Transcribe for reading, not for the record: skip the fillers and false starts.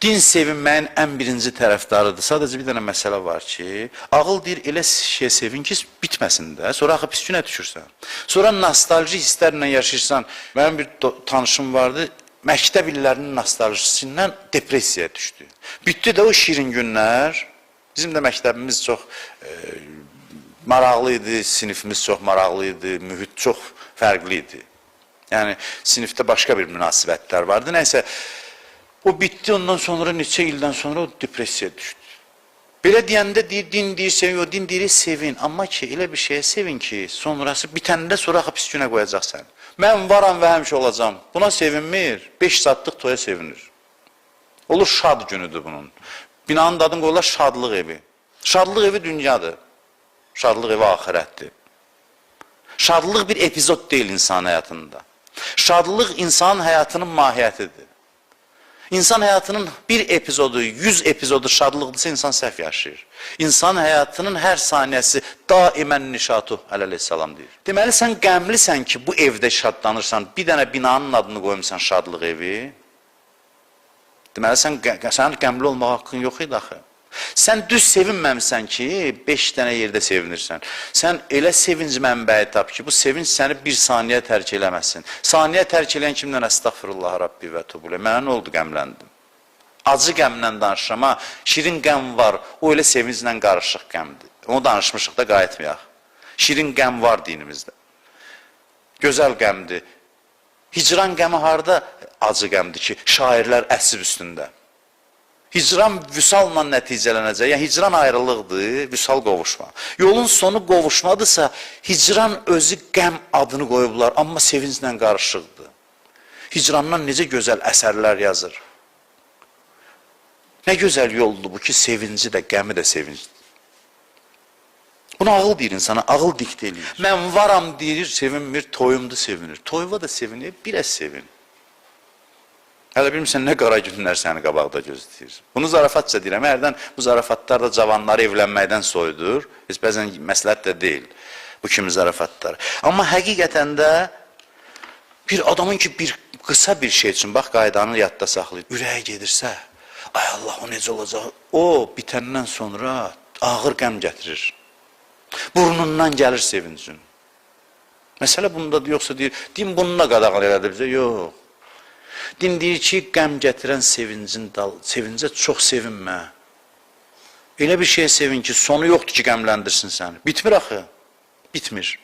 Din sevinməyin ən birinci tərəfdarıdır. Sadəcə bir dənə məsələ var ki, ağıl deyir, elə şey sevin ki, bitməsin də, sonra axı pis günə düşürsən. Sonra nostalji hisslərlə yaşayırsan. Mənim bir tanışım vardı, məktəb illərinin nostaljisindən depressiyaya düşdü. Bitdi də o şirin günlər. Bizim də məktəbimiz çox maraqlı idi, sinifimiz çox maraqlı idi, mühit çox fərqli idi. Yəni, sinifdə başqa bir münasibətlər vardı. Nəysə, o bitdi, ondan sonra neçə ildən sonra o depressiyaya düşdü. Belə deyəndə deyir, din deyir, sevin, o din deyir, sevin. Amma ki, elə bir şeye sevin ki, sonrası bitəndə sonra pis günə qoyacaqsan. Mən varam və həmişə olacam. Buna sevinmir, 5 saatlıq toya sevinir. Olur şad günüdür bunun. Binanın adını qoyurlar şadlıq evi. Şadlıq evi dünyadır. Şadlıq evi ahirətdir. Şadlıq bir epizod deyil insan həyatında. Şadlıq insanın həyatının mahiyyətidir. İnsan həyatının bir epizodu, 100 epizodu şadlıqdırsa insan səhv yaşayır. İnsan həyatının hər saniyəsi daimən nişatu əleyhissalam deyir. Deməli, sən qəmlisən ki, bu evdə şadlanırsan, bir dənə binanın adını qoymuşsan şadlıq evi. Deməli, sənin qəmli olmaq haqqın yox idi axı. Sən düz sevinməmsən ki, 5 dənə yerdə sevinirsən. Sən elə sevinc mənbəyi tap ki, bu sevinc səni bir saniyə tərk eləməsin. Saniyə tərk eləyən kimdən əstəğfirullah Rabbi və tubulə. Mənə nə oldu, qəmləndim. Acı qəmlə danışıram, amma şirin qəm var, o elə sevinclə qarışıq qəmdir. Onu danışmışıq da qayıtmayaq. Şirin qəm var dinimizdə. Gözəl qəmdir. Hicran qəmi harada acı qəmdir ki, şairlər əsib üstündə. Hicran vüsalla nəticələnəcək. Yəni, hicran ayrılıqdır, vüsal qovuşma. Yolun sonu qovuşmadırsa, hicran özü qəm adını qoyublar, amma sevinclə qarışıqdır. Hicrandan necə gözəl əsərlər yazır. Nə gözəl yoldur bu ki, sevinci də, qəmi də sevincdir. Bunu ağıl deyir insana, ağıl diktə eləyir. Mən varam deyir, sevinmir, toyumda sevinir. Toyva da sevinir, biraz sevin. Hələ bilmirsən, nə qara günlər səni qabaqda gözləyir. Bunu zarafatca deyirəm, hərdən bu zarafatlar da cavanları evlənməkdən soyudur. Heç bəzən məsləhət də deyil bu kimi zarafatlar. Amma həqiqətən də bir adamın ki, bir qısa bir şey üçün, bax, qaydanı yadda saxlayır, ürəyə gedirsə, ay Allah, o necə olacaq? O, bitəndən sonra ağır qəm gətirir. Burnundan gəlir sevincin. Məsələ bunda yoxsa deyir, din bununla qadağan elədi bizə, yox. Din deyir ki, qəm gətirən sevincə çox sevinmə. Elə bir şeye sevin ki, sonu yoxdur ki, qəmləndirsin səni. Bitmir axı, bitmir.